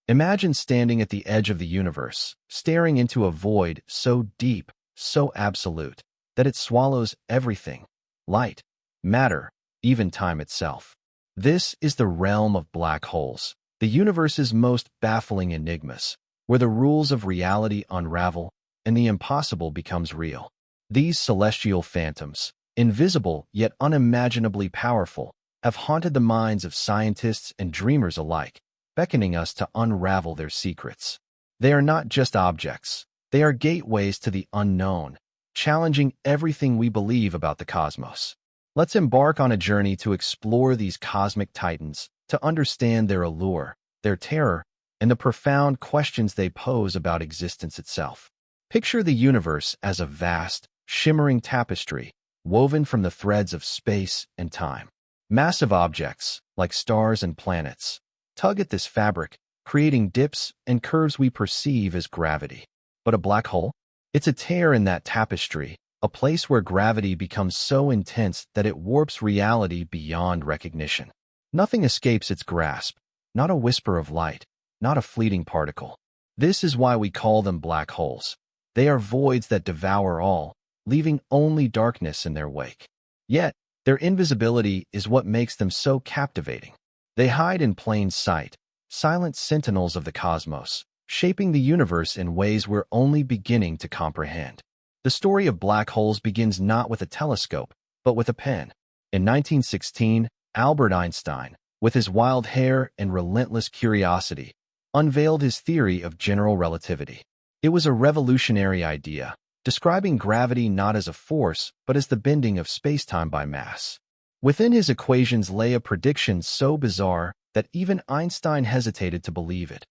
Imagine standing at the edge of the universe, staring into a void so deep, so absolute, that it swallows everything: light, matter, even time itself. This is the realm of black holes, the universe's most baffling enigmas, where the rules of reality unravel and the impossible becomes real. These celestial phantoms, invisible yet unimaginably powerful, have haunted the minds of scientists and dreamers alike, beckoning us to unravel their secrets. They are not just objects, they are gateways to the unknown, challenging everything we believe about the cosmos. Let's embark on a journey to explore these cosmic titans, to understand their allure, their terror, and the profound questions they pose about existence itself. Picture the universe as a vast, shimmering tapestry, woven from the threads of space and time. Massive objects, like stars and planets, tug at this fabric, creating dips and curves we perceive as gravity. But a black hole? It's a tear in that tapestry, a place where gravity becomes so intense that it warps reality beyond recognition. Nothing escapes its grasp, not a whisper of light, not a fleeting particle. This is why we call them black holes. They are voids that devour all, leaving only darkness in their wake. Yet, their invisibility is what makes them so captivating. They hide in plain sight, silent sentinels of the cosmos, shaping the universe in ways we're only beginning to comprehend. The story of black holes begins not with a telescope, but with a pen. In 1916, Albert Einstein, with his wild hair and relentless curiosity, unveiled his theory of general relativity. It was a revolutionary idea, describing gravity not as a force, but as the bending of spacetime by mass. Within his equations lay a prediction so bizarre that even Einstein hesitated to believe it.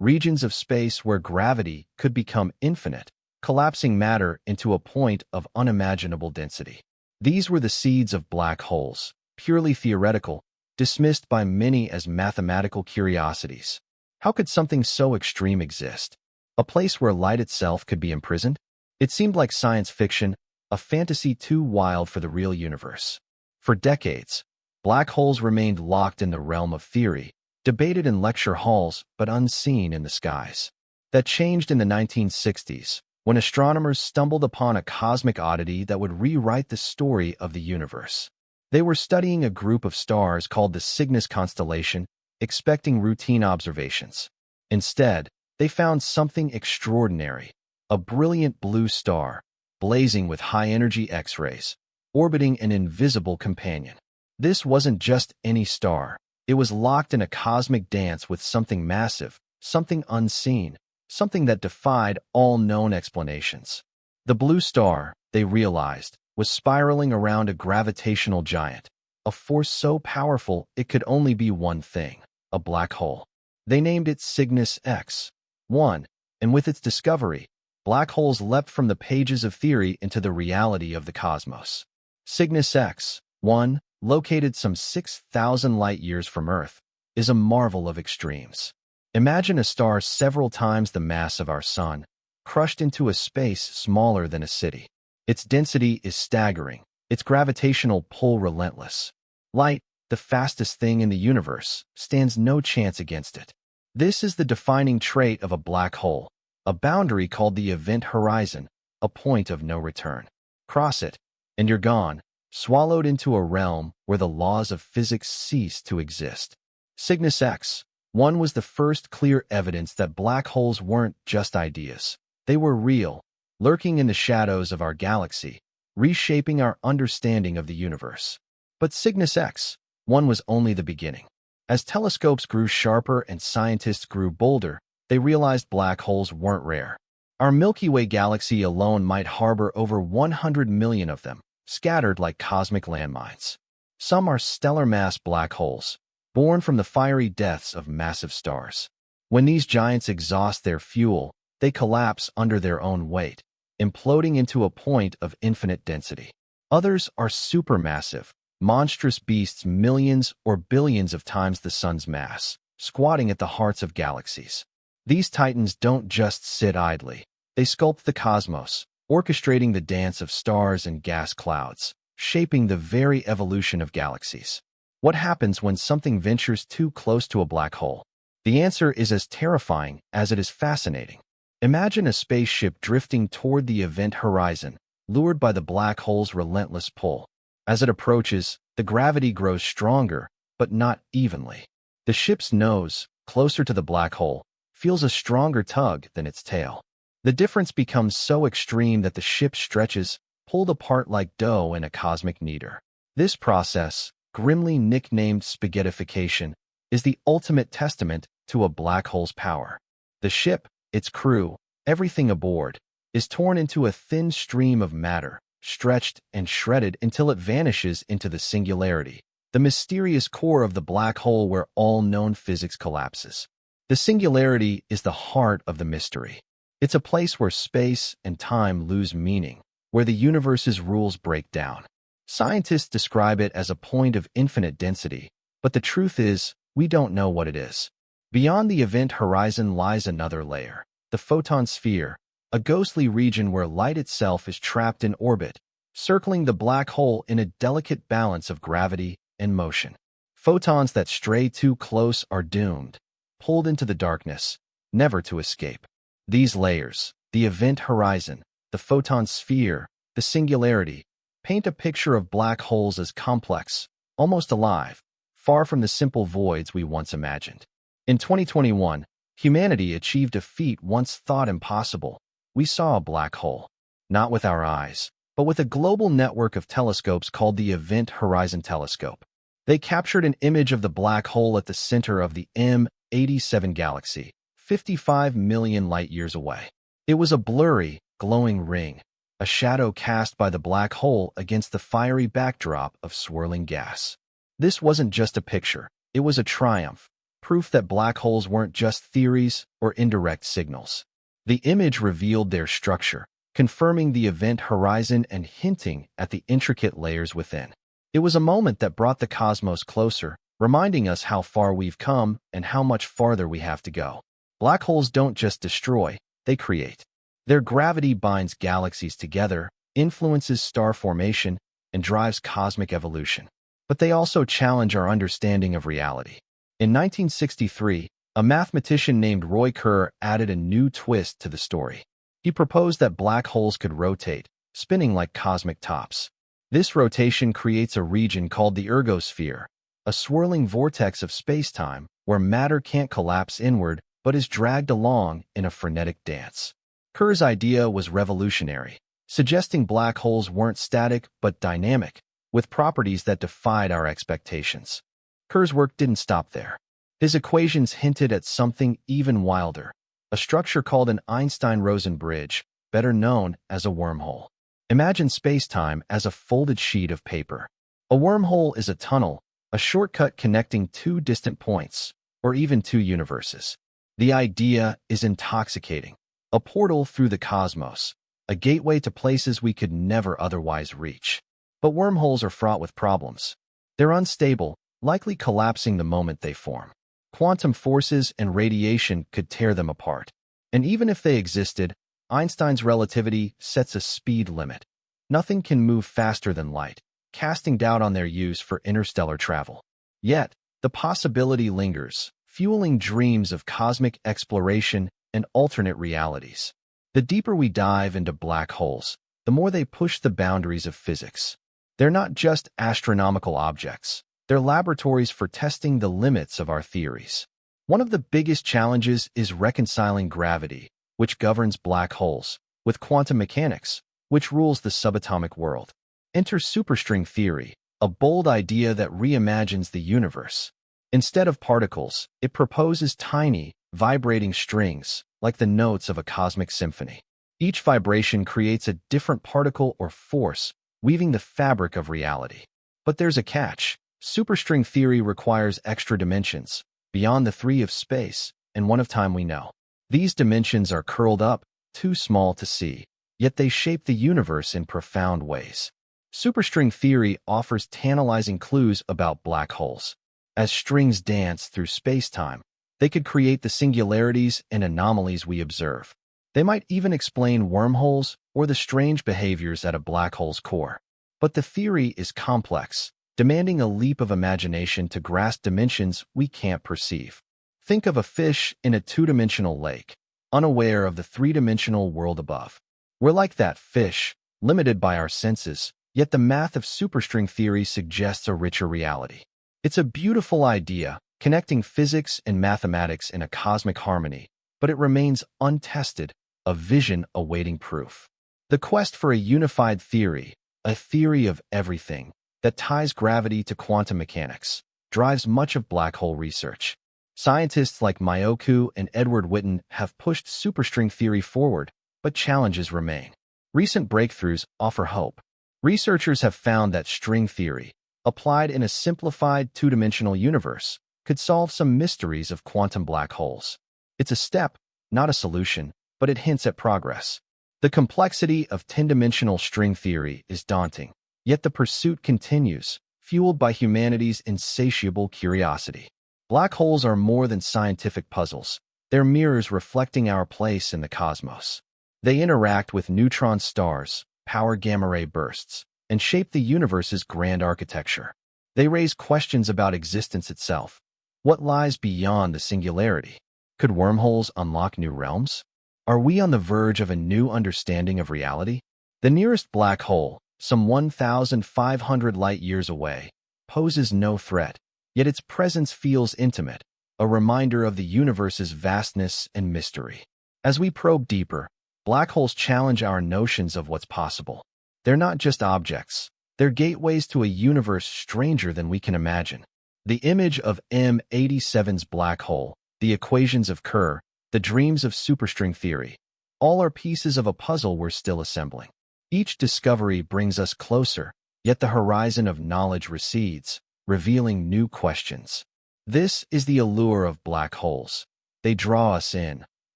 Regions of space where gravity could become infinite, collapsing matter into a point of unimaginable density. These were the seeds of black holes, purely theoretical, dismissed by many as mathematical curiosities. How could something so extreme exist? A place where light itself could be imprisoned? It seemed like science fiction, a fantasy too wild for the real universe. For decades, black holes remained locked in the realm of theory, debated in lecture halls but unseen in the skies. That changed in the 1960s, when astronomers stumbled upon a cosmic oddity that would rewrite the story of the universe. They were studying a group of stars called the Cygnus constellation, expecting routine observations. Instead, they found something extraordinary: a brilliant blue star, blazing with high-energy X-rays, orbiting an invisible companion. This wasn't just any star. It was locked in a cosmic dance with something massive, something unseen, something that defied all known explanations. The blue star, they realized, was spiraling around a gravitational giant, a force so powerful it could only be one thing: a black hole. They named it Cygnus X-1, and with its discovery, black holes leapt from the pages of theory into the reality of the cosmos. Cygnus X-1, located some 6,000 light-years from Earth, is a marvel of extremes. Imagine a star several times the mass of our Sun, crushed into a space smaller than a city. Its density is staggering, its gravitational pull relentless. Light, the fastest thing in the universe, stands no chance against it. This is the defining trait of a black hole, a boundary called the event horizon, a point of no return. Cross it, and you're gone, swallowed into a realm where the laws of physics cease to exist. Cygnus X-1 was the first clear evidence that black holes weren't just ideas. They were real, lurking in the shadows of our galaxy, reshaping our understanding of the universe. But Cygnus X-1 was only the beginning. As telescopes grew sharper and scientists grew bolder, they realized black holes weren't rare. Our Milky Way galaxy alone might harbor over 100 million of them, scattered like cosmic landmines. Some are stellar-mass black holes, born from the fiery deaths of massive stars. When these giants exhaust their fuel, they collapse under their own weight, imploding into a point of infinite density. Others are supermassive, monstrous beasts millions or billions of times the sun's mass, squatting at the hearts of galaxies. These titans don't just sit idly. They sculpt the cosmos, orchestrating the dance of stars and gas clouds, shaping the very evolution of galaxies. What happens when something ventures too close to a black hole? The answer is as terrifying as it is fascinating. Imagine a spaceship drifting toward the event horizon, lured by the black hole's relentless pull. As it approaches, the gravity grows stronger, but not evenly. The ship's nose, closer to the black hole, feels a stronger tug than its tail. The difference becomes so extreme that the ship stretches, pulled apart like dough in a cosmic kneader. This process, grimly nicknamed spaghettification, is the ultimate testament to a black hole's power. The ship, its crew, everything aboard, is torn into a thin stream of matter, stretched and shredded until it vanishes into the singularity, the mysterious core of the black hole where all known physics collapses. The singularity is the heart of the mystery. It's a place where space and time lose meaning, where the universe's rules break down. Scientists describe it as a point of infinite density, but the truth is, we don't know what it is. Beyond the event horizon lies another layer, the photon sphere, a ghostly region where light itself is trapped in orbit, circling the black hole in a delicate balance of gravity and motion. Photons that stray too close are doomed, pulled into the darkness, never to escape. These layers, the event horizon, the photon sphere, the singularity, paint a picture of black holes as complex, almost alive, far from the simple voids we once imagined. In 2021, humanity achieved a feat once thought impossible. We saw a black hole, not with our eyes, but with a global network of telescopes called the Event Horizon Telescope. They captured an image of the black hole at the center of the M87 galaxy, 55 million light-years away. It was a blurry, glowing ring, a shadow cast by the black hole against the fiery backdrop of swirling gas. This wasn't just a picture, it was a triumph, proof that black holes weren't just theories or indirect signals. The image revealed their structure, confirming the event horizon and hinting at the intricate layers within. It was a moment that brought the cosmos closer, reminding us how far we've come and how much farther we have to go. Black holes don't just destroy, they create. Their gravity binds galaxies together, influences star formation, and drives cosmic evolution. But they also challenge our understanding of reality. In 1963, a mathematician named Roy Kerr added a new twist to the story. He proposed that black holes could rotate, spinning like cosmic tops. This rotation creates a region called the ergosphere, a swirling vortex of space-time where matter can't collapse inward but is dragged along in a frenetic dance. Kerr's idea was revolutionary, suggesting black holes weren't static but dynamic, with properties that defied our expectations. Kerr's work didn't stop there. His equations hinted at something even wilder, a structure called an Einstein-Rosen bridge, better known as a wormhole. Imagine space-time as a folded sheet of paper. A wormhole is a tunnel, a shortcut connecting two distant points, or even two universes. The idea is intoxicating, a portal through the cosmos, a gateway to places we could never otherwise reach. But wormholes are fraught with problems. They're unstable, likely collapsing the moment they form. Quantum forces and radiation could tear them apart. And even if they existed, Einstein's relativity sets a speed limit. Nothing can move faster than light, casting doubt on their use for interstellar travel. Yet, the possibility lingers, fueling dreams of cosmic exploration and alternate realities. The deeper we dive into black holes, the more they push the boundaries of physics. They're not just astronomical objects. They're laboratories for testing the limits of our theories. One of the biggest challenges is reconciling gravity, which governs black holes, with quantum mechanics, which rules the subatomic world. Enter superstring theory, a bold idea that reimagines the universe. Instead of particles, it proposes tiny, vibrating strings, like the notes of a cosmic symphony. Each vibration creates a different particle or force, weaving the fabric of reality. But there's a catch. Superstring theory requires extra dimensions, beyond the three of space and one of time we know. These dimensions are curled up, too small to see, yet they shape the universe in profound ways. Superstring theory offers tantalizing clues about black holes. As strings dance through space-time, they could create the singularities and anomalies we observe. They might even explain wormholes or the strange behaviors at a black hole's core. But the theory is complex, demanding a leap of imagination to grasp dimensions we can't perceive. Think of a fish in a two-dimensional lake, unaware of the three-dimensional world above. We're like that fish, limited by our senses, yet the math of superstring theory suggests a richer reality. It's a beautiful idea, connecting physics and mathematics in a cosmic harmony, but it remains untested, a vision awaiting proof. The quest for a unified theory, a theory of everything, that ties gravity to quantum mechanics, drives much of black hole research. Scientists like Myoku and Edward Witten have pushed superstring theory forward, but challenges remain. Recent breakthroughs offer hope. Researchers have found that string theory, applied in a simplified two-dimensional universe, could solve some mysteries of quantum black holes. It's a step, not a solution, but it hints at progress. The complexity of 10-dimensional string theory is daunting, yet the pursuit continues, fueled by humanity's insatiable curiosity. Black holes are more than scientific puzzles. They're mirrors reflecting our place in the cosmos. They interact with neutron stars, power gamma-ray bursts, and shape the universe's grand architecture. They raise questions about existence itself. What lies beyond the singularity? Could wormholes unlock new realms? Are we on the verge of a new understanding of reality? The nearest black hole, some 1,500 light-years away, poses no threat, yet its presence feels intimate, a reminder of the universe's vastness and mystery. As we probe deeper, black holes challenge our notions of what's possible. They're not just objects. They're gateways to a universe stranger than we can imagine. The image of M87's black hole, the equations of Kerr, the dreams of superstring theory, all are pieces of a puzzle we're still assembling. Each discovery brings us closer, yet the horizon of knowledge recedes, revealing new questions. This is the allure of black holes. They draw us in,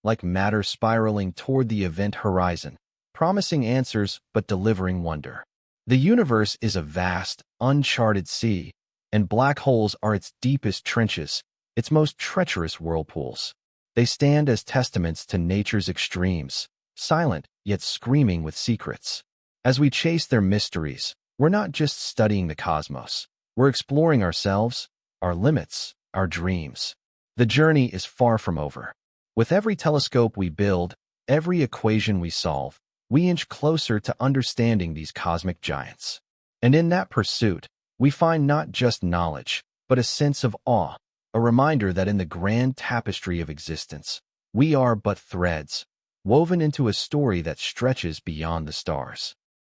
like matter spiraling toward the event horizon, promising answers but delivering wonder. The universe is a vast, uncharted sea, and black holes are its deepest trenches, its most treacherous whirlpools. They stand as testaments to nature's extremes, silent yet screaming with secrets. As we chase their mysteries, we're not just studying the cosmos. We're exploring ourselves, our limits, our dreams. The journey is far from over. With every telescope we build, every equation we solve, we inch closer to understanding these cosmic giants. And in that pursuit, we find not just knowledge, but a sense of awe, a reminder that in the grand tapestry of existence, we are but threads, woven into a story that stretches beyond the stars.